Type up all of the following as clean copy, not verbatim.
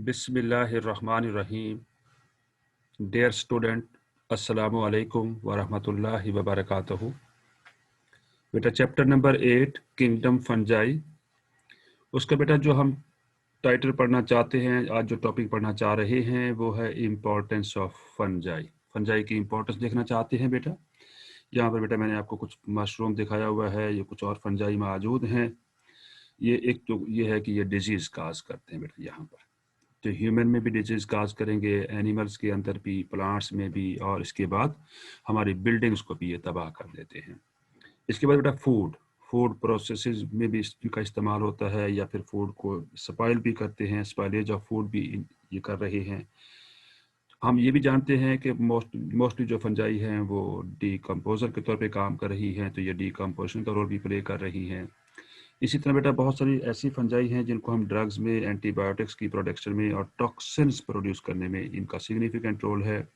बिस्मिल्लाहिर्रहमानिर्रहीम। Dear student, अस्सलामु अलैकुम व रहमतुल्लाहि व बरकातहू। बेटा चैप्टर नंबर 8 किंगडम फंजाई, उसका बेटा जो हम टाइटल पढ़ना चाहते हैं, आज जो टॉपिक पढ़ना चाह रहे हैं वो है इम्पोर्टेंस ऑफ फंजाई। फंजाई की इम्पोर्टेंस देखना चाहते हैं बेटा। यहाँ पर बेटा मैंने आपको कुछ मशरूम दिखाया हुआ है, ये कुछ और फंजाई मौजूद हैं। ये एक तो ये है कि ये डिजीज़ काज करते हैं बेटा यहाँ पर, तो ह्यूमन में भी डिजीज़ काज करेंगे, एनिमल्स के अंदर भी, प्लांट्स में भी, और इसके बाद हमारी बिल्डिंग्स को भी ये तबाह कर देते हैं। इसके बाद बेटा फूड प्रोसेसेस में भी इसका इस्तेमाल होता है, या फिर फूड को स्पॉइल भी करते हैं, स्पॉइलेज ऑफ फूड भी ये कर रहे हैं। हम ये भी जानते हैं कि मोस्टली जो फंजाई हैं वो डीकम्पोजर के तौर पे काम कर रही हैं, तो ये डीकम्पोजिशन का रोल भी प्ले कर रही हैं। इसी तरह बेटा बहुत सारी ऐसी फंजाई हैं जिनको हम ड्रग्स में, एंटीबायोटिक्स की प्रोडक्शन में और टॉक्सिन्स प्रोड्यूस करने में इनका सिग्निफिकेंट रोल है।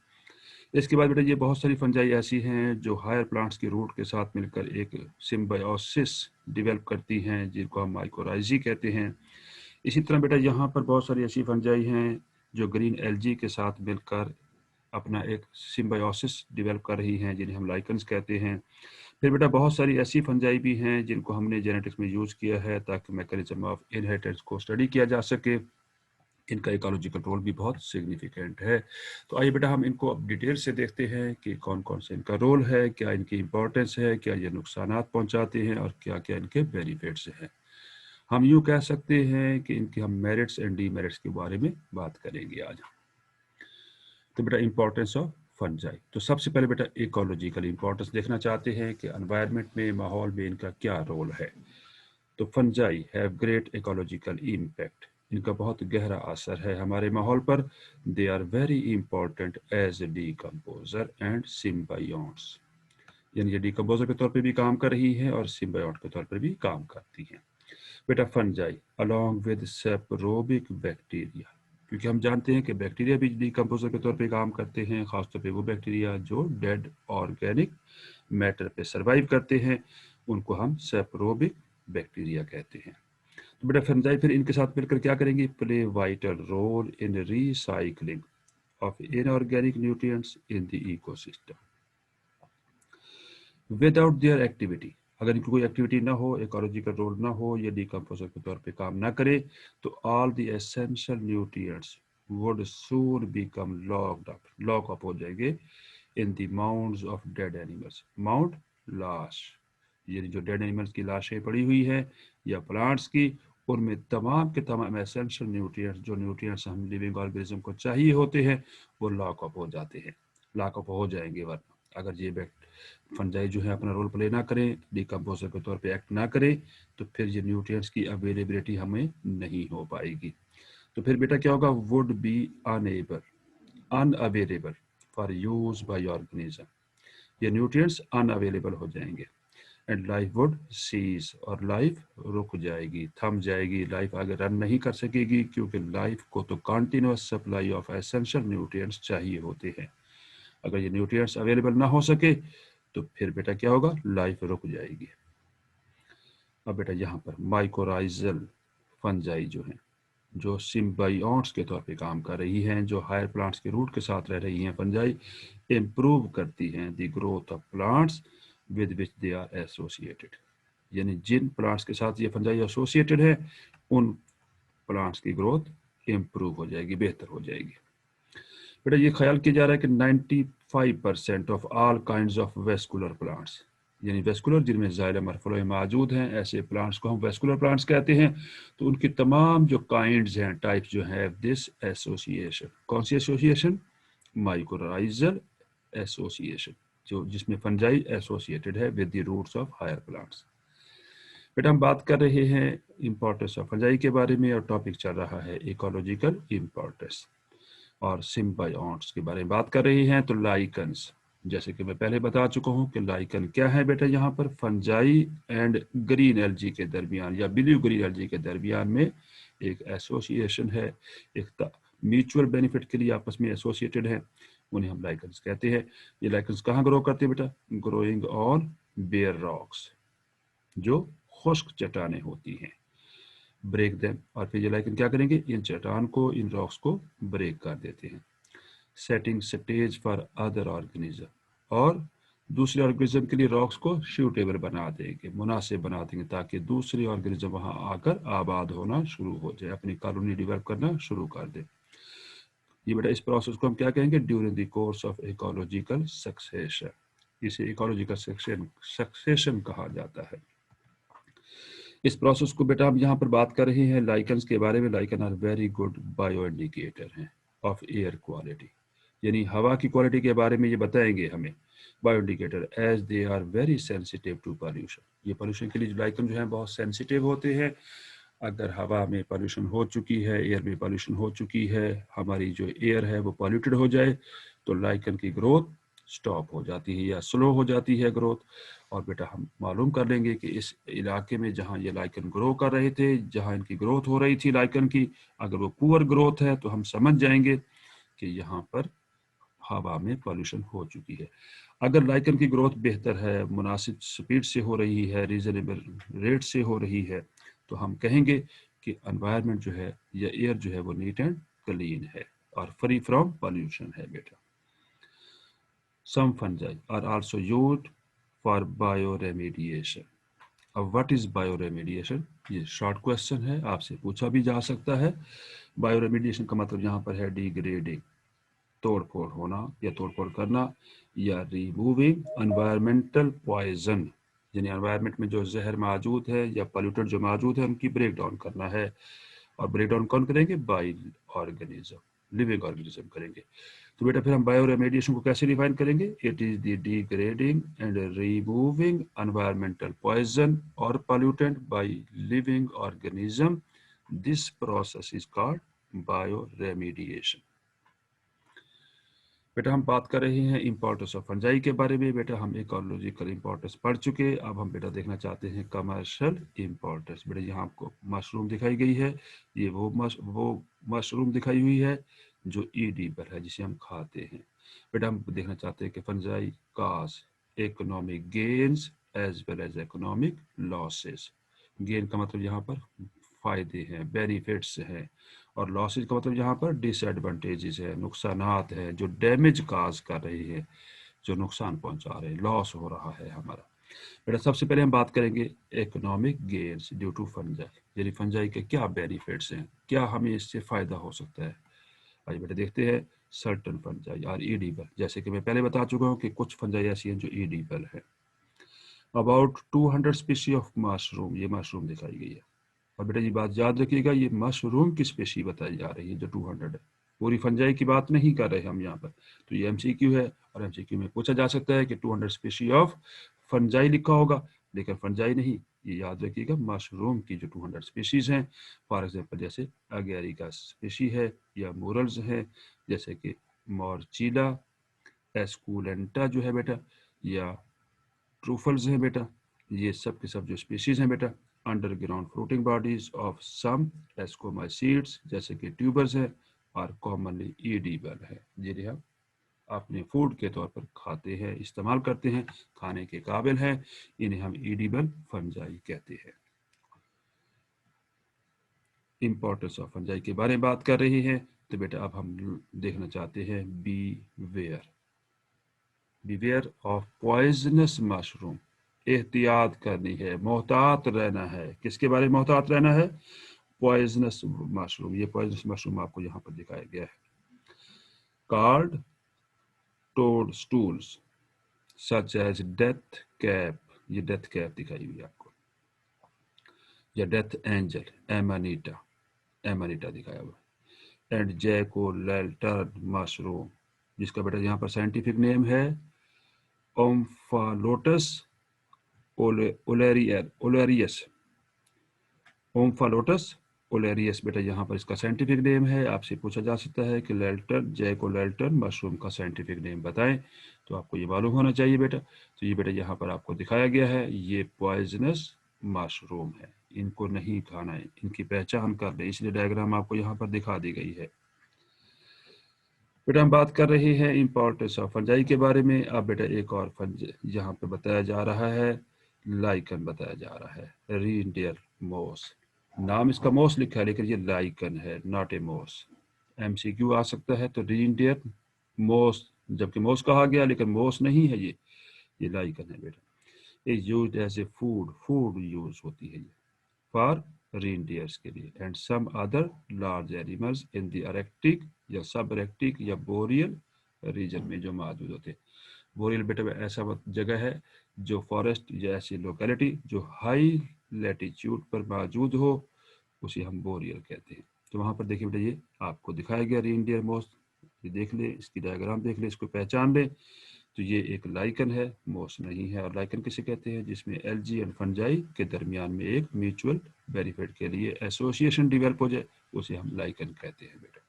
इसके बाद बेटा ये बहुत सारी फंजाई ऐसी हैं जो हायर प्लांट्स की रूट के साथ मिलकर एक सिम्बायोसिस डेवलप करती हैं, जिनको हम माइकोराइजी कहते हैं। इसी तरह बेटा यहाँ पर बहुत सारी ऐसी फंजाई हैं जो ग्रीन एल्गी के साथ मिलकर अपना एक सिम्बायोसिस डेवलप कर रही हैं, जिन्हें हम लाइकन्स कहते हैं। फिर बेटा बहुत सारी ऐसी फंजाई भी हैं जिनको हमने जेनेटिक्स में यूज़ किया है ताकि मैकेनिज्म ऑफ इनहेरिटेंस को स्टडी किया जा सके। इनका इकोलॉजिकल रोल भी बहुत सिग्निफिकेंट है। तो आइए बेटा हम इनको अब डिटेल से देखते हैं कि कौन कौन से इनका रोल है, क्या इनकी इंपॉर्टेंस है, क्या ये नुकसानात पहुंचाते हैं और क्या क्या इनके बेनिफिट्स हैं। हम यूँ कह सकते हैं कि इनके हम मेरिट्स एंड डीमेरिट्स के बारे में बात करेंगे आज। तो बेटा इंपॉर्टेंस ऑफ फंजाई, तो सबसे पहले बेटा इकोलॉजिकल इंपॉर्टेंस देखना चाहते हैं कि एनवायरनमेंट में, माहौल में इनका क्या रोल है। तो fungi have great ecological impact, इनका बहुत गहरा असर है हमारे माहौल पर। They are very important as a decomposer and symbionts, यानी ये डीकम्पोजर के तौर पे भी काम कर रही है और सिम्बायोट के तौर पर भी काम करती हैं। बेटा फंजाई अलॉन्ग विद सेप्रोबिक बैक्टीरिया, क्योंकि हम जानते हैं कि बैक्टीरिया भी डीकम्पोजर के तौर पे काम करते हैं, खासतौर पे वो बैक्टीरिया जो डेड ऑर्गेनिक मैटर पे सर्वाइव करते हैं, उनको हम सेप्रोबिक बैक्टीरिया कहते हैं। तो बेटा फंजाई फिर इनके साथ मिलकर क्या करेंगे, play vital role in recycling of inorganic nutrients in the ecosystem. Without their activity, अगर इनकी कोई एक्टिविटी ना हो, इकोलॉजिकल रोल ना हो, या डीकम्पोजर के तौर पे काम ना करे, तो all the essential nutrients would soon become lock up हो जाएंगे in the mounds of dead animals. Mound लाश, ये जो डेड एनिमल्स की लाशें पड़ी हुई है या प्लांट्स की, उनमें तमाम के तमाम एसेंशियल न्यूट्रिएंट्स, जो न्यूट्रिएंट्स हम लिविंग ऑर्गेनिज्म को चाहिए होते हैं, वो लॉकअप हो जाते हैं, लॉकअप हो जाएंगे। वरना अगर ये फंजाई जो है अपना रोल प्ले ना करें, डीकम्पोजर के तौर पे एक्ट ना करें, तो फिर ये न्यूट्रिएंट्स की अवेलेबिलिटी हमें नहीं हो पाएगी। तो फिर बेटा क्या होगा, would be unavailable for use by organism, ये न्यूट्रिएंट्स अनअवेलेबल हो जाएंगे एंड लाइफ वुड सीज, और लाइफ रुक जाएगी, थम जाएगी, लाइफ आगे रन नहीं कर सकेगी, क्योंकि लाइफ को तो continuous supply of essential nutrients चाहिए होते हैं। अगर ये न्यूट्रिएंट्स अवेलेबल ना हो सके तो फिर बेटा क्या होगा, लाइफ रुक जाएगी। अब बेटा यहाँ पर माइकोराइजल फंजाई जो हैं, जो सिम्बायोट्स के तौर पे काम कर रही हैं, जो हायर प्लांट्स के रूट के साथ रह रही हैं, फंजाई इम्प्रूव करती हैं the growth of plants with which they are associated, यानी जिन प्लांट्स के साथ ये फंजाई एसोसिएटेड है, उन प्लांट्स की ग्रोथ इम्प्रूव हो जाएगी, बेहतर हो जाएगी। बेटा ये ख्याल किया जा रहा है कि 95% of all kinds of vascular plants, यानी वेस्कुलर जिनमें जाइलम और फ्लोएम मौजूद हैं, ऐसे प्लांट्स को हम वेस्कुलर प्लांट्स कहते हैं। तो उनकी तमाम जो काइंड्स हैं, टाइप्स जो हैं, दिस एसोसिएशन, कौन सी एसोसिएशन, माइकोराइजल एसोसिएशन, जो जिसमें फंजाई एसोसिएटेड है with the roots of higher plants. बेटा हम बात कर रहे हैं इंपॉर्टेंस ऑफ फंजाई के बारे में, और टॉपिक चल रहा है इकोलॉजिकल इंपॉर्टेंस, और सिम्बायोट्स के बारे में बात कर रहे हैं। तो लाइकन्स, जैसे कि मैं पहले बता चुका हूं कि लाइकन क्या है बेटा, यहाँ पर फंजाई एंड ग्रीन एल्गी के दरमियान या ब्लू ग्रीन एल्गी के दरमियान में एक एसोसिएशन है, एक म्यूचुअल बेनिफिट के लिए आपस में एसोसिएटेड है, उन्हें हम लाइकन्स कहते हैं। ये लाइकन्स कहाँ ग्रो करते हैं बेटा, ग्रोइंग ऑन बेयर रॉक्स, जो खुश्क चट्टानें होती हैं। ब्रेक देम, और फिर ये लाइकन क्या करेंगे, इन चट्टान को, इन रॉक्स को ब्रेक कर देते हैं। Setting stage for other organism, और दूसरे ऑर्गेनिज्म के लिए रॉक्स को सूटेबल बना देंगे, मुनासिब बना देंगे, ताकि दूसरे ऑर्गेनिज्म वहां आकर आबाद होना शुरू हो जाए, अपनी कॉलोनी डेवलप करना शुरू कर दे। ये बेटा इस प्रोसेस को हम क्या कहेंगे, during the course of ecological succession, इसे इकोलॉजिकल सक्सेशन कहा जाता है। इस प्रोसेस को बेटा हम यहाँ पर बात कर रहे हैं लाइकन्स के बारे में। Lichen are very good bio indicator हैं ऑफ एयर क्वालिटी, यानी हवा की क्वालिटी के बारे में ये बताएंगे हमें bio indicator, as they are very sensitive to pollution. ये पॉल्यूशन के लिए जो लाइकन जो है बहुत सेंसिटिव होते हैं। अगर हवा में पॉल्यूशन हो चुकी है, एयर में पॉल्यूशन हो चुकी है, हमारी जो एयर है वो पॉल्यूटेड हो जाए, तो लाइकन की ग्रोथ स्टॉप हो जाती है या स्लो हो जाती है ग्रोथ। और बेटा हम मालूम कर लेंगे कि इस इलाके में जहाँ ये लाइकन ग्रो कर रहे थे, जहाँ इनकी ग्रोथ हो रही थी लाइकन की, अगर वो पुअर ग्रोथ है तो हम समझ जाएंगे कि यहाँ पर हवा में पॉल्यूशन हो चुकी है। अगर लाइकन की ग्रोथ बेहतर है, मुनासिब स्पीड से हो रही है, रीजनेबल रेट से हो रही है, तो हम कहेंगे कि एनवायरनमेंट जो है या एयर जो है वो नीट एंड क्लीन है और फ्री फ्रॉम पॉल्यूशन है बेटा। Some fungi are also used for bioremediation. अब व्हाट इज बायोरेमेडिएशन, ये शॉर्ट क्वेश्चन है, आपसे पूछा भी जा सकता है। बायोरेमेडिएशन का मतलब यहाँ पर है डिग्रेडिंग, तोड़फोड़ होना या तोड़फोड़ करना, या रिमूविंग एनवायरमेंटल पॉइजन, यानी एनवायरमेंट में जो जहर मौजूद है या पोल्यूटेंट जो मौजूद है उनकी ब्रेक डाउन करना है। और ब्रेक डाउन कौन करेंगे, बाय ऑर्गेनिज्म, लिविंग ऑर्गेनिज्म करेंगे। तो बेटा फिर हम बायो रेमेडिएशन को कैसे डिफाइन करेंगे, it is the degrading and removing environmental poison और pollutant by living organism, this process is called bio remediation. बेटा हम बात कर रहे हैं इंपॉर्टेंस ऑफ फंजाई के बारे में। बेटा हम इकोलॉजिकल इंपॉर्टेंस पढ़ चुके, अब हम बेटा देखना चाहते हैं कमर्शियल इंपॉर्टेंस। बेटा यहाँ आपको मशरूम दिखाई गई है, ये वो मशरूम दिखाई हुई है जो ईडिबल है, जिसे हम खाते हैं। बेटा हम देखना चाहते हैं कि fungi cause economic gains as well as economic losses. Gain का मतलब यहाँ पर फायदे हैं, बेनिफिट्स हैं, और लॉसेज का मतलब यहाँ पर डिसएडवांटेजेस है, नुकसानात है, जो डैमेज काज कर रही है, जो नुकसान पहुंचा रहे हैं, लॉस हो रहा है हमारा। बेटा सबसे पहले हम बात करेंगे economic gains due to fungi, यानी फंजाई के क्या बेनिफिट्स हैं, क्या हमें इससे फायदा हो सकता है। आइए बेटा देखते हैं। सर्टन फंजाई आर ईडिबल, जैसे कि मैं पहले बता चुका हूँ कि कुछ फंजाई ऐसी हैं जो ईडिबल है। अबाउट 200 स्पीशी ऑफ मशरूम, ये मशरूम दिखाई गई है। और बेटा ये बात याद रखिएगा, ये मशरूम की स्पीशी बताई जा रही है जो 200 है, पूरी फंजाई की बात नहीं कर रहे हम यहाँ पर। तो ये एमसीक्यू है, और एमसीक्यू में पूछा जा सकता है कि 200 स्पीशी ऑफ फंजाई लिखा होगा, लेकिन फंजाई नहीं, ये याद रखिएगा मशरूम की जो 200 स्पीशीज हैं। फॉर एग्जाम्पल जैसे अगेरिका स्पीशी है, या मोरल्स हैं जैसे कि मॉर्चिला, एस्कुलेंटा जो है बेटा, या ट्रूफल्स हैं बेटा, ये सब के सब जो स्पीशीज हैं बेटा underground fruiting bodies of some ascomycetes, जैसे कि ट्यूबर्स है, और कॉमनली ईडिबल है, जिन्हें हम अपने फूड के तौर पर खाते हैं, इस्तेमाल करते हैं, खाने के काबिल है, इन्हें हम ईडिबल फंजाई कहते हैं। इंपॉर्टेंस ऑफ फंजाई के बारे में बात कर रही है, तो बेटा अब हम देखना चाहते हैं बीवेयर ऑफ पॉइजनस मशरूम। एहतियात करनी है, मोहतात रहना है। किसके बारे में मोहतात रहना है, पॉइजनस मशरूम। ये पॉइजनस मशरूम आपको यहाँ पर दिखाया गया है। Card toadstools such as death cap, ये डेथ कैप दिखाई हुई है आपको, या डेथ एंजल, एमानिटा दिखाया हुआ है। एंड जैको लेल्टर्न मशरूम, जिसका बेटा यहाँ पर साइंटिफिक नेम है ओम्फालोटस ओलेरियस। ओम्फालोटस ओलेरियस बेटा यहाँ पर इसका साइंटिफिक नेम है। आपसे पूछा जा सकता है कि लेल्टन, जैको लेल्टन मशरूम का साइंटिफिक नेम बताएं, तो आपको ये मालूम होना चाहिए बेटा। तो ये बेटा यहाँ पर आपको दिखाया गया है, ये पॉइजनस मशरूम है, इनको नहीं खाना है, इनकी पहचान कर लें, इसलिए डायग्राम आपको यहाँ पर दिखा दी गई है। बेटा हम बात कर रहे हैं इंपॉर्टेंस ऑफ फंजाई के बारे में। अब बेटा एक और फंज यहाँ पे बताया जा रहा है, लाइकन बताया जा रहा है, रीनडियर मोस। नाम इसका मोस लिखा है लेकिन ये लाइकन है, नॉट ए मोस। एमसीक्यू आ सकता है तो रीनडियर मोस, जबकि मोस कहा गया लेकिन मोस नहीं है, ये लाइकन है बेटा। Is used as a food, food use होती है ये फॉर रेनडियर्स के लिए and some other large animals in the arctic या सब अरेक्टिक या बोरियल रीजन में जो मौजूद होते हैं। बोरियल बेटा ऐसा जगह है जो फॉरेस्ट या ऐसी लोकेलिटी जो हाई लैटिट्यूड पर मौजूद हो, उसे हम बोरियल कहते हैं। तो वहाँ पर देखिए बेटा ये आपको दिखाया गया रेनडियर मोस, ये देख ले, इसकी डायग्राम देख ले, इसको पहचान ले। तो ये एक लाइकन है, मोस नहीं है। और लाइकन किसे कहते हैं? जिसमें एल्गी एंड फंजाई के दरमियान में एक म्यूचुअल बेनिफिट के लिए एसोसिएशन डेवलप हो जाए, उसे हम लाइकन कहते हैं बेटा।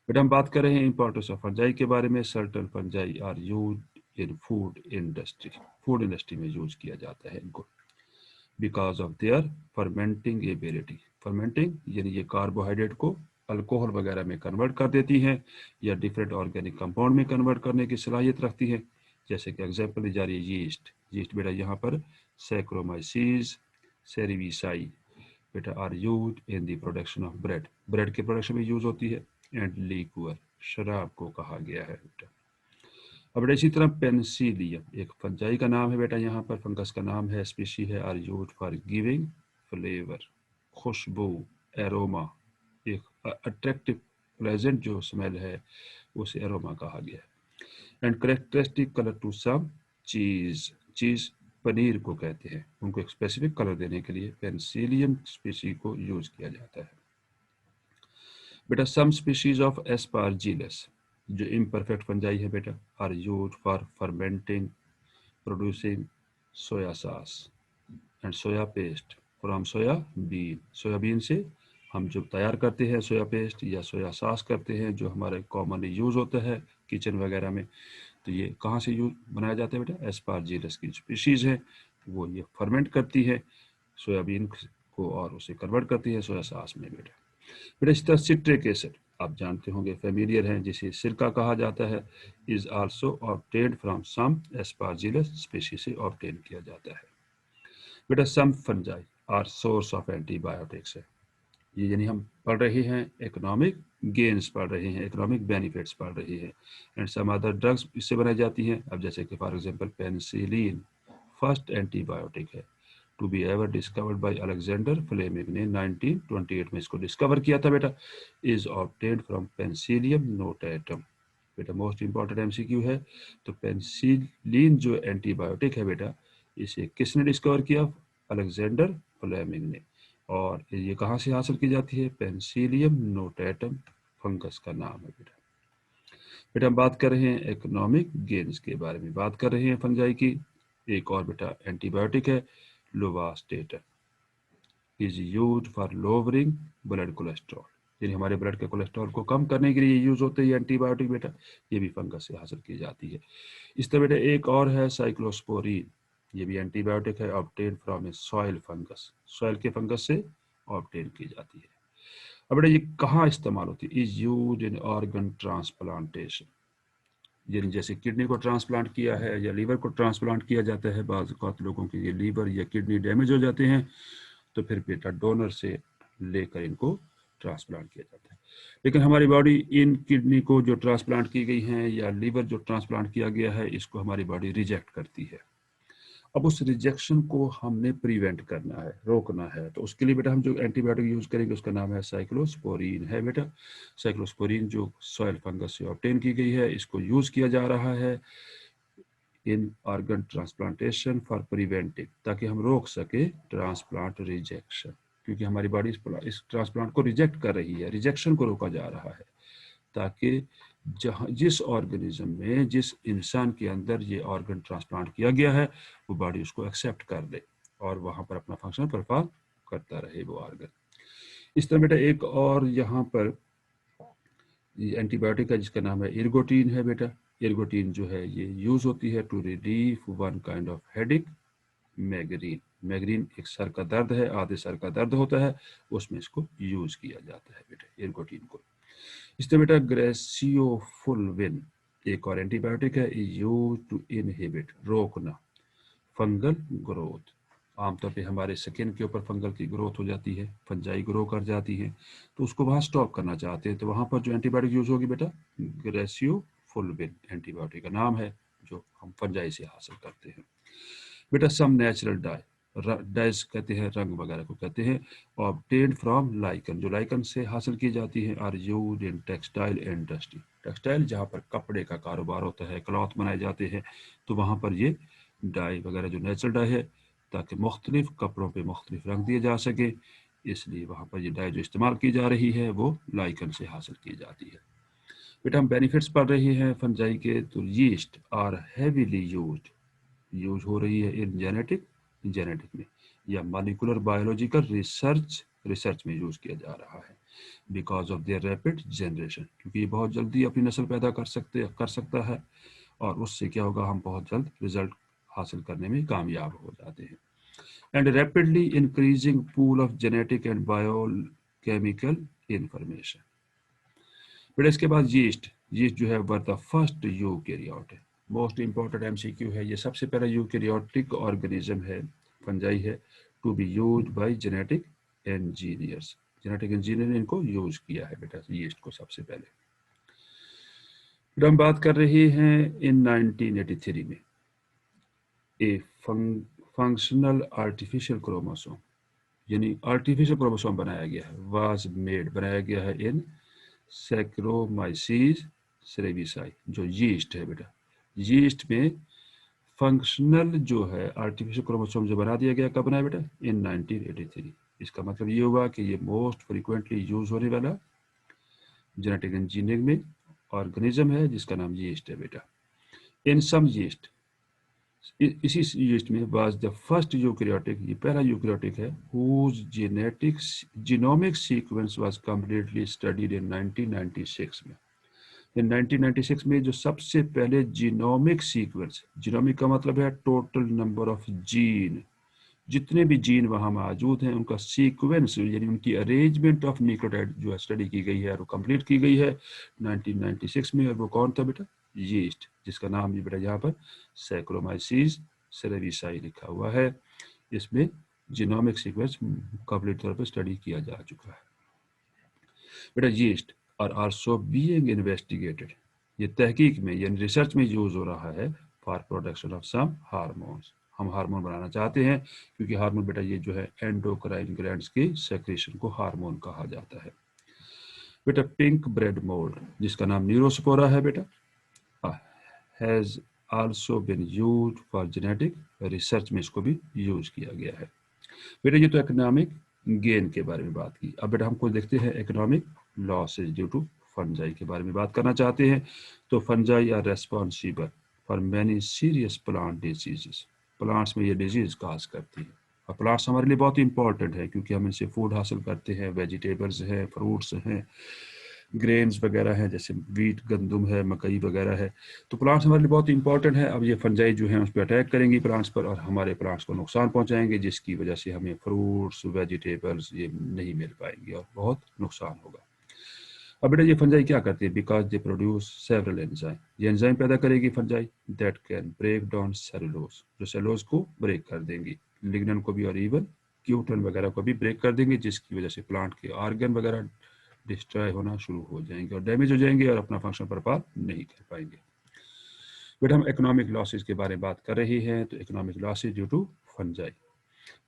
बेटा हम बात कर रहे हैं इंपॉर्टेंस ऑफ फंजाई के बारे में। Certain fungi are used in food industry, food industry में यूज किया जाता है इनको because of their fermenting ability. Fermenting यानी ये कार्बोहाइड्रेट को अल्कोहल वगैरह में कन्वर्ट कर देती हैं या डिफरेंट ऑर्गेनिक कंपाउंड में कन्वर्ट करने की सलाहियत रखती हैं। जैसे कि एग्जांपल दी जा रही है यीस्ट, यीस्ट बेटा यहाँ पर सैक्रोमाइसीज सेरिविसाई बेटा are use in the production of bread, bread के प्रोडक्शन में यूज होती है। एंड लिक्वर, शराब को कहा गया है बेटा। अब बेटा इसी तरह पेनिसिलियम एक फंजाई का नाम है बेटा, यहाँ पर फंगस का नाम है, स्पीशी है, are used for giving flavour, खुशबू, एरोमा, एक अट्रैक्टिव प्लेजेंट जो स्मेल है उसे एरोमा कहा गया है। And characteristic colour to some cheese, cheese paneer को कहते हैं, उनको एक स्पेसिफिक कलर देने के लिए पेनिसिलियम स्पीशी को यूज किया जाता है बेटा। सम स्पीशीज ऑफ एस्पार्जिलस जो इम्परफेक्ट फंजाई है बेटा are use for fermenting producing soya sauce and soya paste from soya bean, soybean से हम जो तैयार करते हैं सोया पेस्ट या सोया सॉस करते हैं जो हमारे कॉमनली यूज़ होता है किचन वगैरह में। तो ये कहाँ से यूज बनाया जाता है बेटा? एस्पार्जिलस की स्पीशीज़ है वो ये फर्मेंट करती है सोयाबीन को और उसे कन्वर्ट करती है सोया सॉस में बेटा। बेटा इस तरह सिट्रिक एसिड आप जानते होंगे, फेमिलियर हैं, जिसे सिरका कहा जाता है, is also obtained from some aspergillus species से ऑब्टेन किया जाता है बेटा। Some fungi are source of antibiotics है, ये यानी हम पढ़ रहे हैं इकोनॉमिक गेन्स पढ़ रहे हैं, इकोनॉमिक बेनिफिट्स पढ़ रहे हैं। एंड सम अदर ड्रग्स इससे बनाई जाती हैं। अब जैसे कि for example penicillin first antibiotic है to be ever discovered by Alexander Fleming ने 1928 में इसको डिस्कवर किया था बेटा। Is obtained from penicillium notatum बेटा। मोस्ट इंपॉर्टेंट एमसीक्यू है, तो पेनिसिलिन जो एंटीबायोटिक है बेटा, इसे किसने डिस्कवर किया? अलेक्जेंडर फ्लेमिंग ने। और ये कहाँ से हासिल की जाती है? पेनिसिलियम नोटेटम फंगस का नाम है बेटा। बेटा हम बात कर रहे हैं इकोनॉमिक गेन्स के बारे में, बात कर रहे हैं फंजाई की। एक और बेटा एंटीबायोटिक है lovastatin, is used for lowering blood cholesterol, यानी हमारे ब्लड के कोलेस्ट्रॉल को कम करने के लिए यूज होते हैं एंटीबायोटिक बेटा। ये भी फंगस से हासिल की जाती है। इस तरह बेटा एक और है साइक्लोस्पोरिन, ये भी एंटीबायोटिक है, obtain from A soil fungus, soil के फंगस से ऑब्टेन की जाती है। अब बेटा ये कहाँ इस्तेमाल होती है? Is used in organ transplantation, यानी जैसे किडनी को ट्रांसप्लांट किया है या लीवर को ट्रांसप्लांट किया जाता है, बाज़ लोगों के ये लीवर या किडनी डैमेज हो जाते हैं, तो फिर बेटा डोनर से लेकर इनको ट्रांसप्लांट किया जाता है। लेकिन हमारी बॉडी इन किडनी को जो ट्रांसप्लांट की गई हैं या लीवर जो ट्रांसप्लांट किया गया है, इसको हमारी बॉडी रिजेक्ट करती है। अब उस रिजेक्शन को हमने प्रिवेंट करना है, रोकना है, तो उसके लिए बेटा हम जो एंटीबायोटिक यूज करेंगे उसका नाम है साइक्लोस्पोरिन है बेटा। साइक्लोस्पोरिन जो सॉइल फंगस से ऑब्टेन की गई है, इसको यूज किया जा रहा है इन ऑर्गन ट्रांसप्लांटेशन फॉर प्रिवेंटिंग, ताकि हम रोक सके ट्रांसप्लांट रिजेक्शन, क्योंकि हमारी बॉडी इस ट्रांसप्लांट को रिजेक्ट कर रही है, रिजेक्शन को रोका जा रहा है, ताकि जहाँ जिस ऑर्गेनिज्म में जिस इंसान के अंदर ये ऑर्गन ट्रांसप्लांट किया गया है वो बॉडी उसको एक्सेप्ट कर दे और वहाँ पर अपना फंक्शन परफॉर्म करता रहे वो ऑर्गन। इस तरह बेटा एक और यहाँ पर एंटीबायोटिक है जिसका नाम है इर्गोटीन है बेटा। इर्गोटीन जो है ये यूज होती है to relief one kind of headache, migraine, migraine एक सर का दर्द है, आधे सर का दर्द होता है, उसमें इसको यूज किया जाता है बेटा इर्गोटीन को। इस तरह बेटा ग्रेसियोफुलविन एक और एंटीबायोटिक है, यूज टू इनहिबिट, रोकना फंगल ग्रोथ, आमतौर पे हमारे स्किन के ऊपर फंगल की ग्रोथ हो जाती है, फंजाई ग्रो कर जाती है, तो उसको वहाँ स्टॉप करना चाहते हैं, तो वहाँ पर जो एंटीबायोटिक यूज होगी बेटा, ग्रेसियोफुलविन एंटीबायोटिक का नाम है, जो हम फंजाई से हासिल करते हैं। बेटा सम नेचुरल डाइज कहते हैं, रंग वगैरह को कहते हैं, ऑब्टेन्ड फ्रॉम लाइकन, जो लाइकन से हासिल की जाती है, are used in textile industry, textile जहाँ पर कपड़े का कारोबार होता है, क्लॉथ बनाए जाते हैं, तो वहाँ पर ये डाई वगैरह जो नेचुरल डाई है, ताकि मुख्तलिफ कपड़ों पे मुख्तलिफ रंग दिए जा सके, इसलिए वहाँ पर ये डाई जो इस्तेमाल की जा रही है वो लाइकन से हासिल की जाती है। बेटा हम बेनिफिट्स पढ़ रहे हैं फंजाई के, तो यीस्ट आर हैवीली यूज हो रही है इन जेनेटिक में या मॉलिक्यूलर बायोलॉजिकल रिसर्च में यूज किया जा रहा है, because of there rapid generation, क्योंकि ये बहुत जल्दी अपनी नस्ल पैदा कर सकता है, और उससे क्या होगा, हम बहुत जल्द रिजल्ट हासिल करने में कामयाब हो जाते हैं। And rapidly increasing pool of genetic and biochemical information. फिर इसके बाद यीस्ट जो है वर द फर्स्ट यूकेरियोट है, मोस्ट इंपॉर्टेंट एमसीक्यू है, ये सबसे पहला यूकेरियोटिक ऑर्गेनिज्म है, फंजाई है, to be used by engineers, genetic engineer ने इनको यूज किया है बेटा, यीस्ट को सबसे पहले। फिर हम बात कर रहे हैं इन 1983 में ए फंक्शनल आर्टिफिशियल क्रोमोसोम, यानी आर्टिफिशियल क्रोमोसोम बनाया गया है, वाज मेड बनाया गया है इन सैक्रोमाइसीस सेरेविसाई, जो यीस्ट है बेटा, यीस्ट में फंक्शनल जो है आर्टिफिशियल क्रोमोसोम जो बना दिया गया, कब बनाया बेटा, इन 1983। इसका मतलब ये हुआ कि ये मोस्ट फ्रीक्वेंटली यूज होने वाला जेनेटिक इंजीनियरिंग में ऑर्गेनिज्म है जिसका नाम यीस्ट है बेटा। इन सम यीस्ट, इसी यीस्ट में वाज द फर्स्ट यूकैरियोटिक, ये पहला यूकैरियोटिक है, whose genomic sequence was completely studied in 1996 में। इन 1996 में जो सबसे पहले जीनोमिक सीक्वेंस, जीनोमिक का मतलब है टोटल नंबर ऑफ जीन, जितने भी जीन वहाँ मौजूद हैं उनका सीक्वेंस, यानी उनकी अरेंजमेंट ऑफ न्यूक्लियोटाइड जो है स्टडी की गई है और वो कंप्लीट की गई है 1996 में, और वो कौन था बेटा, यीस्ट, जिसका नाम भी बेटा यहाँ पर सैक्रोमाइसीस सेरेविसाई लिखा हुआ है, इसमें जीनोमिक सीक्वेंस कंप्लीट तौर पर स्टडी किया जा चुका है बेटा। Yeast are also being investigated, ये तहकीक में यानी रिसर्च में यूज हो रहा है for production of some hormones, हम हार्मोन बनाना चाहते हैं, क्योंकि हार्मोन बेटा ये जो है एंडोक्राइन ग्लैंड्स के सेक्रेशन को हार्मोन कहा जाता है बेटा। पिंक ब्रेड मोल्ड जिसका नाम न्यूरोस्पोरा है बेटा, has also been used for genetic research में इसको भी यूज किया गया है बेटा। ये तो इकोनॉमिक गेन के बारे में बात की, अब बेटा हमको देखते हैं economic losses due to fungi के बारे में बात करना चाहते हैं। तो fungi are responsible for many serious plant diseases, plants में ये डिजीज काज करती है, और प्लांट्स हमारे लिए बहुत इंपॉर्टेंट है क्योंकि हम इनसे फूड हासिल करते हैं, वेजिटेबल्स हैं, फ्रूट्स हैं, ग्रेन्स वगैरह हैं, जैसे वीट गंदुम है, मकई वगैरह है, तो प्लांट्स हमारे लिए बहुत इंपॉर्टेंट है। अब ये फंजाई जो है उस पर अटैक करेंगी प्लांट्स पर, और हमारे प्लांट्स को नुकसान पहुंचाएंगे, जिसकी वजह से हमें फ्रूट्स वेजिटेबल्स ये नहीं मिल पाएंगे और बहुत नुकसान होगा। अब बेटा ये फंजाई क्या करती है, because they produce several enzyme, ये एंजाइम पैदा करेगी fungi that can break down cellulose, जो सेलुलोज को ब्रेक कर देंगी, लिग्नन को भी और इवन क्यूटन वगैरह को भी ब्रेक कर देंगे, जिसकी वजह से प्लांट के ऑर्गन वगैरह डिस्ट्रॉय होना शुरू हो जाएंगे और डैमेज हो जाएंगे और अपना फंक्शन परफॉर्म नहीं कर पाएंगे। बेटा हम इकोनॉमिक लॉसेज के बारे में बात कर रहे हैं, तो economic losses due to fungi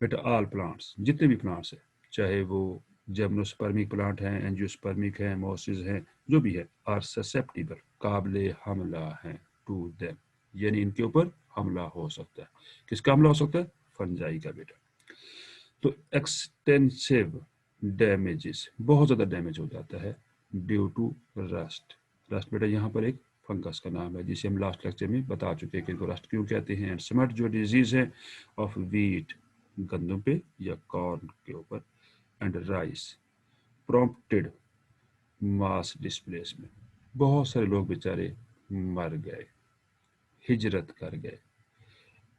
बेटा, ऑल प्लांट्स, जितने भी प्लांट्स हैं, चाहे वो जिम्नोस्पर्मिक प्लांट हैं, एंजियोस्पर्मिक हैं, मोसिस हैं, जो भी है, आर ससेप्टिबल, काबिल हमला हैं टू देम, यानी इनके ऊपर हमला हो सकता है, किसका हमला हो सकता है, फंजाई का बेटा। तो एक्सटेंसिव डैमेजेस, बहुत ज़्यादा डैमेज हो जाता है ड्यू टू रस्ट, रस्ट बेटा यहाँ पर एक फंगस का नाम है जिसे हम लास्ट लेक्चर में बता चुके हैं कि इनको रस्ट क्यों कहते हैं। एंड स्मट जो डिजीज़ है ऑफ वीट, गंदम पे या कॉर्न के ऊपर, and rice prompted mass displacement, बहुत सारे लोग बेचारे मर गए, हिजरत कर गए,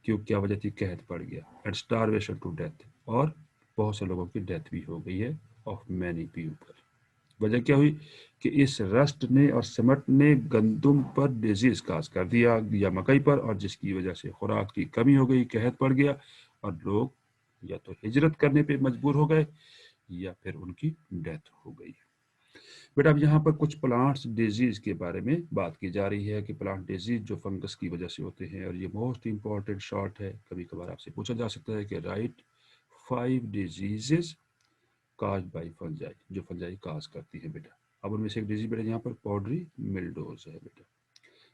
क्यों, क्या वजह थी, कहत पड़ गया, एंड स्टारवेशन टू डेथ, और बहुत से लोगों की डेथ भी हो गई है ऑफ मैनी पीपल। वजह क्या हुई कि इस रस्ट ने और सिमट ने गंदुम पर डिजीज काज कर दिया या मकई पर, और जिसकी वजह से खुराक की कमी हो गई, कहत पड़ गया और लोग या तो हिजरत करने पे मजबूर हो गए या फिर उनकी डेथ हो गई। बेटा अब यहाँ पर कुछ प्लांट्स डिजीज के बारे में बात की जा रही है कि प्लांट डिजीज जो फंगस की वजह से होते हैं, और ये मोस्ट इंपॉर्टेंट शॉर्ट है। कभी कभार आपसे पूछा जा सकता है कि right 5 diseases cause by fungi, जो फंजाई काज करती है बेटा। अब उनमें से एक डिजीज बेटा यहाँ पर पॉडरी मिल्डोज है बेटा।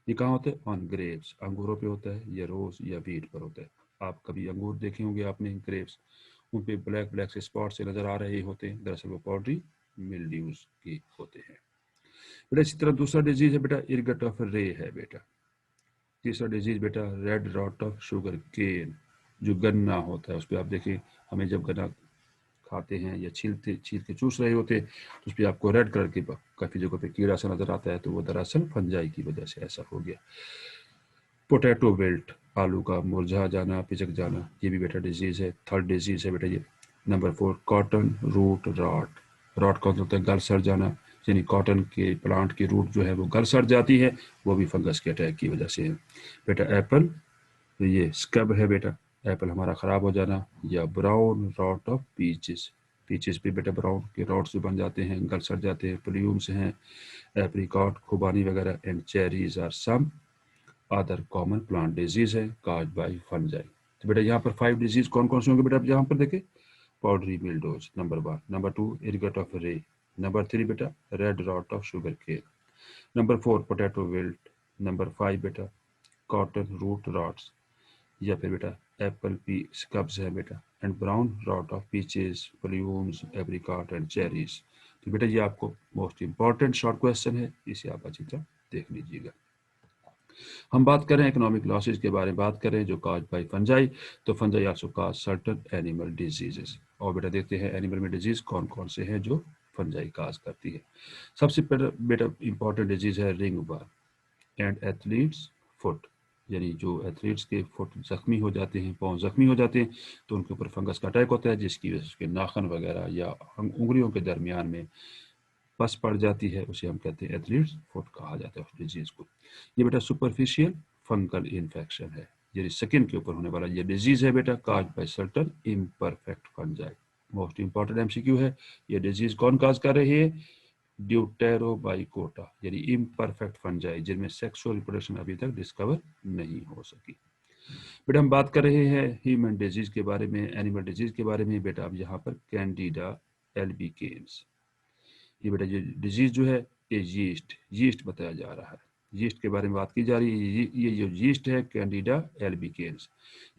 ये कहाँ होता है? ऑन ग्रेप्स, अंगूरों पे होता है, या रोज या वीट पर होता है। आप कभी अंगूर देखे होंगे आपने, ग्रेप्स, उन पे ब्लैक ब्लैक से स्पॉट से नजर आ रहे होते हैं, दरअसल वो पॉडरी मिल्ड्यूज के होते हैं बेटा। इसी तरह दूसरा डिजीज है बेटा इरगट ऑफ रे है बेटा। तीसरा डिजीज बेटा red rot of sugar cane, जो गन्ना होता है उस पर आप देखिए, हमें जब गन्ना खाते हैं या छील के चूस रहे होते हैं तो उस पर आपको रेड कलर के काफ़ी जगहों पे कीड़ा सा नजर आता है, तो वो दरअसल फंजाई की वजह से ऐसा हो गया। पोटैटो विल्ट, आलू का मुरझा जाना, पिचक जाना, ये भी बेटा डिजीज है। थर्ड डिजीज है बेटा ये number 4 cotton root rot. Rot कौन होता है? गल सड़ जाना, यानी कॉटन के प्लांट की रूट जो है वो गल सड़ जाती है, वो भी फंगस के अटैक की वजह से है बेटा। एप्पल, ये स्कब है बेटा, एप्पल हमारा ख़राब हो जाना। या brown rot of peaches, peaches पे बेटा ब्राउन के रॉट्स जो बन जाते हैं, गल सड़ जाते हैं, प्ल्यूम्स हैं। एप्रिकॉट, खुबानी वगैरह, and cherries are some other common plant disease है काज बाई फंजाई। तो बेटा यहाँ पर 5 डिजीज कौन कौन से होंगे बेटा? आप यहाँ पर देखें, powdery mildews number 1, number 2 ergot of rye, number 3 बेटा red rot of sugar cane, number 4 potato wilt, number 5 बेटा कॉटन रूट रॉट्स, या फिर बेटा एप्पल पी स्कब्स है बेटा, and brown rot of peaches, plums, apricot and cherries. तो बेटा ये आपको मोस्ट इंपॉर्टेंट शॉर्ट क्वेश्चन है, इसे आप अच्छी तरह देख लीजिएगा। हम बात करें इकोनॉमिक लॉसेज के बारे में, बात करें जो काज बाई फंजाई, तो फंजाई आल्सो काज सर्टन एनिमल डिजीजेस। और बेटा देखते हैं एनिमल में डिजीज कौन कौन से हैं जो फंजाई काज करती है। सबसे बेटा इंपॉर्टेंट डिजीज है ring worm and athletes foot, यानी जो एथलीट्स के फुट जख्मी हो जाते हैं, पाँव जख्मी हो जाते हैं, तो उनके ऊपर फंगस का अटैक होता है, जिसकी वजह से उसके नाखन वगैरह या उंगलियों के दरमियान में पस पड़ जाती है, उसे हम कहते हैं एथलीट्स फुट कहा जाता है उस डिजीज को। ये बेटा सुपरफिशियल फंगल इन्फेक्शन है, यानी स्किन के ऊपर होने वाला ये डिजीज है बेटा, cause by certain imperfect fungi. Most important MCQ है, ये डिजीज कौन काज कर रही है? ड्यूटेरोबाइकोटा, यानी इम्परफेक्ट फंजाई, जिनमें सेक्सुअल रिप्रोडक्शन अभी तक डिस्कवर नहीं हो सकी। बेटा हम बात कर रहे हैं ह्यूमन डिजीज के बारे में, एनिमल डिजीज के बारे में बेटा। अब यहाँ पर कैंडिडा एल्बिकेन्स, ये बेटा ये डिजीज जो है ये यीस्ट बताया जा रहा है, यीस्ट के बारे में बात की जा रही है। ये जो यीस्ट है कैंडिडा एल्बिकेन्स,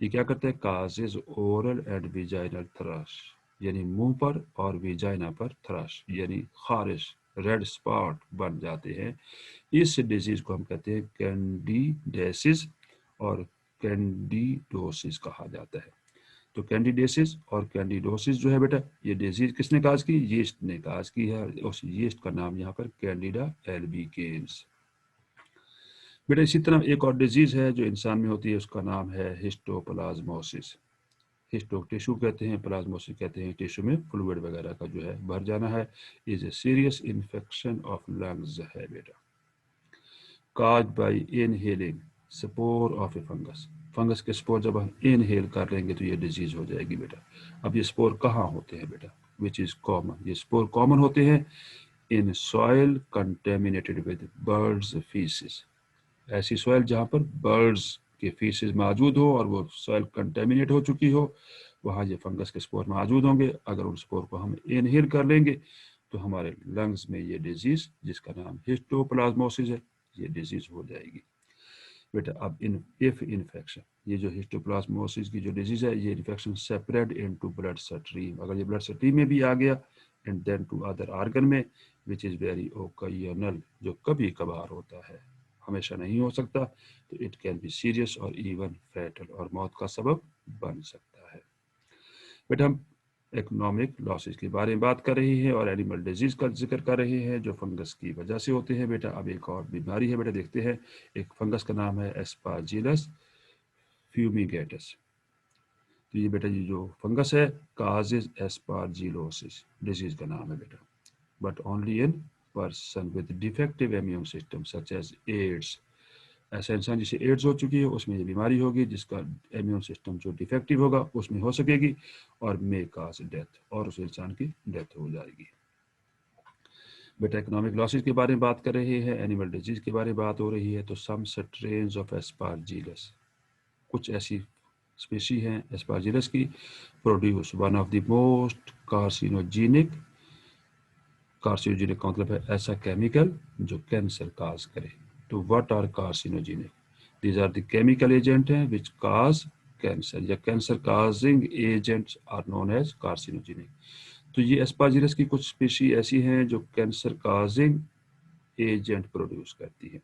ये क्या करता है? Causes oral and vaginal thrust, यानी मुंह पर और विजाइना पर थ्रश, यानी खारिश, रेड स्पॉट बन जाते हैं। इस डिजीज को हम कहते हैं कैंडिडेसिस और कैंडिडोसिस कहा जाता है। तो कैंडिडेसिस और कैंडिडोसिस जो है बेटा, ये डिजीज किसने काज की? यीस्ट ने काज की है। उस यीस्ट का नाम यहाँ पर कैंडिडा एल्बिकेन्स। बेटा इसी तरह एक और डिजीज है जो इंसान में होती है, उसका नाम है हिस्टोप्लाज्मोसिस। हिस्टो टिश्यू कहते हैं, प्लाज्मोसिस कहते हैं टिश्यू में फ्लूइड वगैरह का जो है भर जाना है। Is a serious infection of lungs है बेटा, काज by inhaling spore of A fungus. Fungus के स्पोर जब हम इनहेल कर लेंगे तो ये डिजीज हो जाएगी बेटा। अब ये स्पोर कहाँ होते हैं बेटा? विच इज कॉमन, ये स्पोर कॉमन होते हैं in soil contaminated with birds faeces. ऐसी सॉइल जहाँ पर बर्ड्स के फीसिस मौजूद हो और वो सॉइल कंटेमिनेट हो चुकी हो, वहाँ ये फंगस के स्पोर मौजूद होंगे। अगर उन स्पोर को हम इनहेल कर लेंगे तो हमारे लंग्स में ये डिजीज, जिसका नाम हिस्टोप्लाज्मोसिस है, ये डिजीज हो जाएगी बेटा। अब इफ इन्फेक्शन, ये जो हिस्टोप्लाज्मोसिस की जो डिजीज है, ये infection separate into blood stream, अगर ये ब्लड स्ट्रीम में भी आ गया and then to other organ में, विच इज़ वेरी ओकेजनल, जो कभी कभार होता है, हमेशा नहीं हो सकता, तो इट कैन बी सीरियस और इवन फैटल, और मौत का सबब बन सकता है बेटा। हम इकोनॉमिक लॉसेज के बारे में बात कर रहे हैं और एनिमल डिजीज का जिक्र कर रहे हैं जो फंगस की वजह से होते हैं बेटा। अब एक और बीमारी है बेटा, देखते हैं। एक फंगस का नाम है एस्पाजिलस फ्यूमिगेटस। तो ये बेटा ये जो फंगस है काजेज एस्पार्जिलोसिस, डिजीज का नाम है बेटा, but only in person with defective immune system such as AIDS, ऐसा इंसान जिसे एड्स हो चुकी है उसमें ये बीमारी होगी, जिसका इम्यून सिस्टम जो डिफेक्टिव होगा उसमें हो सकेगी और मे काज डेथ, और उस इंसान की डेथ हो जाएगी। बेटा इकोनॉमिक लॉसेज के बारे में बात कर रहे हैं, एनिमल डिजीज के बारे में बात हो रही है। तो सम स्ट्रेन्स ऑफ एस्पारजिलस, कुछ ऐसी स्पीशी हैं एस्पारजिलस की, produce one of the most carcinogenic, carcinogenic का मतलब है ऐसा केमिकल जो कैंसर काज करे। तो what are carcinogenic? These are the chemical agent हैं विच काज कैंसर, या cancer causing agents are known as carcinogenic. तो ये एस्पारजिलस की कुछ स्पीशी ऐसी हैं जो कैंसर काजिंग एजेंट प्रोड्यूस करती है।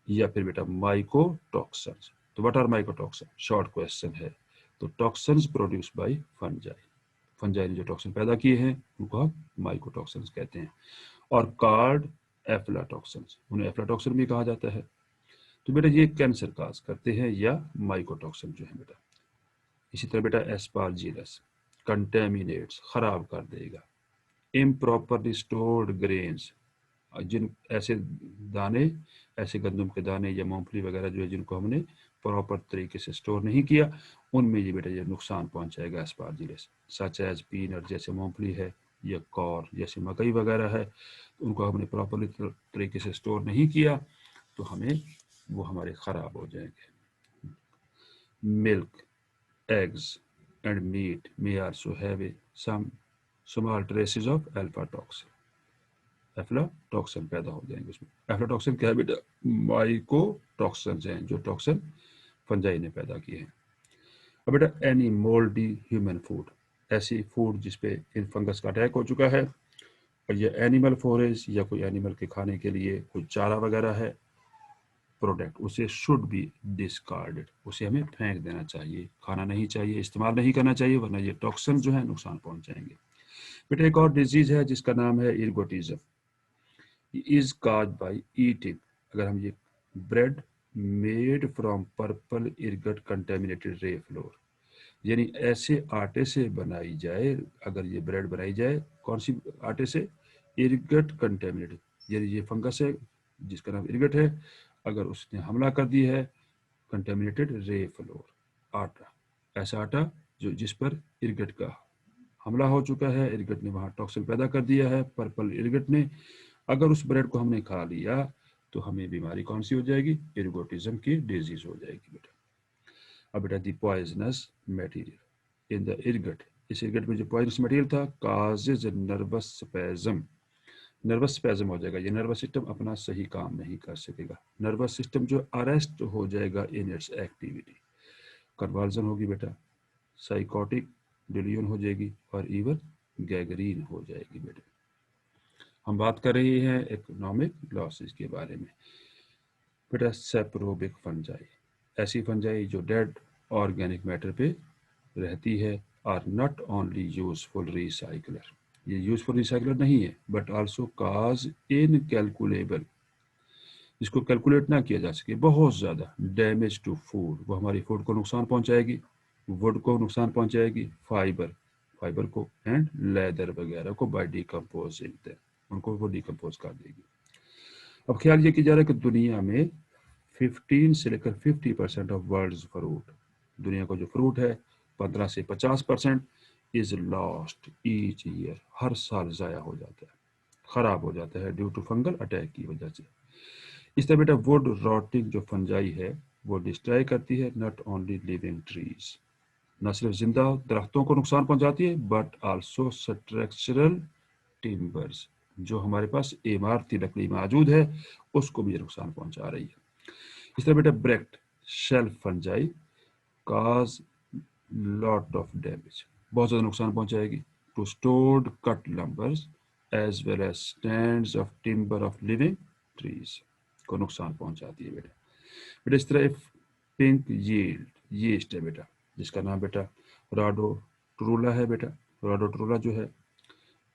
या फिर बेटा माइकोटॉक्सिन्स। तो what are mycotoxin? Short question है। तो toxins produce by fungi, fungi ने जो टॉक्सिन पैदा किए हैं उनको हम माइकोटॉक्सिन्स कहते हैं। और कार्ड एफ्लाटॉक्सिन्स, उन्हें एफ्लाटॉक्सिन भी कहा जाता है। तो बेटा ये कैंसर काज करते हैं या माइकोटॉक्सिन जो है बेटा। इसी तरह बेटा एस्पारजिलस कंटेमिनेट्स, खराब कर देगा। इम्प्रॉपरली स्टोर्ड ग्रेन्स, जिन ऐसे दाने, ऐसे गंदम के दाने या मूंगफली वगैरह जो है जिनको हमने प्रॉपर तरीके से स्टोर नहीं किया, उनमें ये बेटा ये नुकसान पहुंचाएगा एस्पारजिलस। सच एज पीनट, जैसे मूंगफली है, या कॉर्न जैसे मकई वगैरह है, तो उनको हमने प्रॉपरली तरीके से स्टोर नहीं किया तो हमें वो हमारे ख़राब हो जाएंगे। Milk, eggs and meat may also have some small traces of alpha toxin, aflatoxin पैदा हो जाएंगे उसमें। एफ्लाटॉक्सिन क्या है बेटा? माइकोटॉक्सिन्स हैं जो टॉक्सिन फंजाई ने पैदा किए हैं। अब बेटा एनी मोल्डी ह्यूमन फूड, ऐसी फूड जिसपे इन फंगस का अटैक हो चुका है, और ये एनिमल फोरेज या कोई एनिमल के खाने के लिए कोई चारा वगैरह है प्रोडक्ट, उसे शुड बी डिस्कार्डेड, उसे हमें फेंक देना चाहिए, खाना नहीं चाहिए, इस्तेमाल नहीं करना चाहिए, वरना ये टॉक्सिन जो है नुकसान पहुंचाएंगे। बेटा एक और डिजीज है जिसका नाम है ergotism, is cause by eating. अगर हम ये bread made from purple ergot contaminated rye flour, यानी ऐसे आटे से बनाई जाए, अगर ये ब्रेड बनाई जाए कौन सी आटे से? इर्गट कंटेमिनेटेड, यानी ये फंगस है जिसका नाम इर्गट है, अगर उसने हमला कर दी है कंटेमिनेटेड रे फ्लोर, आटा, ऐसा आटा जो जिस पर इर्गट का हमला हो चुका है, इर्गट ने वहाँ टॉक्सिन पैदा कर दिया है, पर्पल इर्गट ने, अगर उस ब्रेड को हमने खा लिया तो हमें बीमारी कौन सी हो जाएगी? इर्गोटिज्म की डिजीज हो जाएगी बेटा। अब बेटा दी पॉइजनस मटेरियल इन द इर्गट, इस इर्गट में जो पॉइजनस मटेरियल था causes nervous spasm, nervous spasm हो जाएगा, ये नर्वस सिस्टम अपना सही काम नहीं कर सकेगा, नर्वस सिस्टम जो अरेस्ट हो जाएगा इन इट्स एक्टिविटी, कन्वर्जन होगी बेटा, साइकोटिक डिलीजन हो जाएगी, और इवन गैगरीन हो जाएगी बेटा। हम बात कर रहे हैं इकोनॉमिक लॉसेस के बारे में। बेटा सेप्रोबिक फंजाई, ऐसी फंजाई जो डेड ऑर्गेनिक मैटर पे रहती है, are not only useful recycler, ये यूजफुल रिसाइकलर नहीं है, बट आल्सो काज इनकैलकुलेबल, जिसको कैलकुलेट ना किया जा सके, बहुत ज़्यादा डैमेज टू फूड, वो हमारी फूड को नुकसान पहुंचाएगी, वुड को नुकसान पहुंचाएगी, फाइबर, फाइबर को, एंड लेदर वगैरह को बाय डिकम्पोजिंग, उनको वो डिकम्पोज कर देगी। अब ख्याल ये किया जा रहा है कि दुनिया में 15 से लेकर 50% ऑफ वर्ल्ड फ्रूट, दुनिया का जो फ्रूट है 15 से 50% इज लॉस्ट ईच ईयर, हर साल ज़ाया हो जाता है, ख़राब हो जाता है ड्यू टू फंगल अटैक की वजह से। इस तरह बेटा वुड रॉटिंग जो फंजाई है वो डिस्ट्रॉय करती है नॉट ओनली लिविंग ट्रीज, न सिर्फ जिंदा दरख्तों को नुकसान पहुंचाती है, बट आल्सो स्ट्रक्चरल टिम्बर्स, जो हमारे पास इमारती लकड़ी मौजूद है उसको भी नुकसान पहुंचा रही है। इस तरह बेटा bracket shelf fungi cause lot of damage, बहुत ज़्यादा नुकसान पहुंचाएगी to stored cut lumbers as well as stands of timber of living trees को नुकसान पहुंचाती है बेटा। बेटा इस तरह पिंक यीस्ट है बेटा, जिसका नाम बेटा राडोट्रूला है बेटा, राडोट्रूला जो है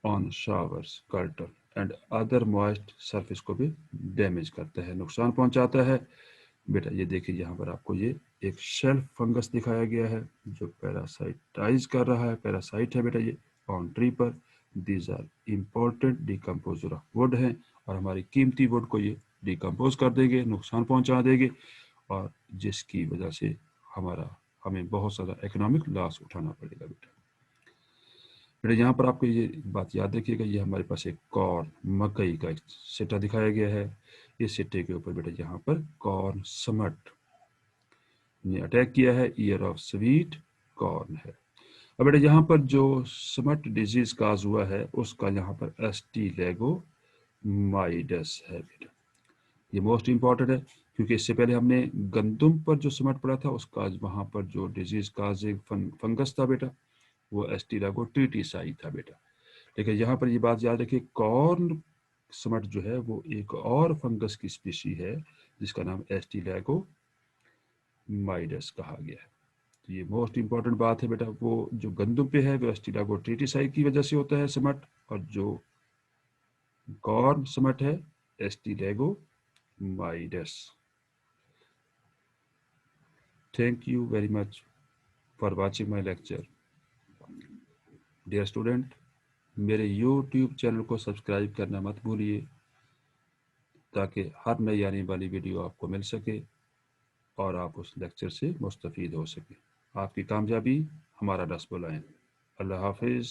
on showers curtain and other moist surface को भी डैमेज करता है, नुकसान पहुंचाता है बेटा। ये देखिए यहाँ पर आपको ये एक शेल्फ फंगस दिखाया गया है जो पैरासाइटाइज कर रहा है, पैरासाइट है बेटा ये ऑन ट्री पर। These are important decomposer of wood है और हमारी कीमती वुड को ये डिकम्पोज कर देंगे, नुकसान पहुंचा देंगे, और जिसकी वजह से हमें बहुत ज़्यादा इकोनॉमिक लॉस उठाना पड़ेगा बेटा। यहाँ पर आपको ये बात याद रखिएगा, ये हमारे पास एक कॉर्न मकई का सिट्टा दिखाया गया है। इस सिट्टे के ऊपर बेटा यहाँ पर कॉर्न समट ने अटैक किया है, ईयर ऑफ स्वीट कॉर्न है। अब बेटा यहाँ पर जो समट डिजीज काज हुआ है उसका यहाँ पर एस्टीलेगोमाइडस है बेटा। ये मोस्ट इंपॉर्टेंट है क्योंकि इससे पहले हमने गंदुम पर जो समट पड़ा था उसका वहाँ पर जो डिजीज काज फंगस था बेटा, वो एस्टीलागोट्रिटिसाई था बेटा। लेकिन यहाँ पर ये बात याद रखिए, कॉर्न समट जो है वो एक और फंगस की स्पीशी है जिसका नाम एस्टीलागोमाइडस कहा गया है। तो ये मोस्ट इंपॉर्टेंट बात है बेटा, वो जो गंदुम पे है वो एस्टीलागोट्रिटिसाई की वजह से होता है समट, और जो कॉर्न समट है ustilago maydis. Thank you very much for watching my lecture. Dear student, मेरे YouTube चैनल को सब्सक्राइब करना मत भूलिए ताकि हर नई आने वाली वीडियो आपको मिल सके और आप उस लेक्चर से मुस्तफ़ीद हो सके। आपकी कामयाबी हमारा डस्टबिन है। अल्लाह हाफिज़।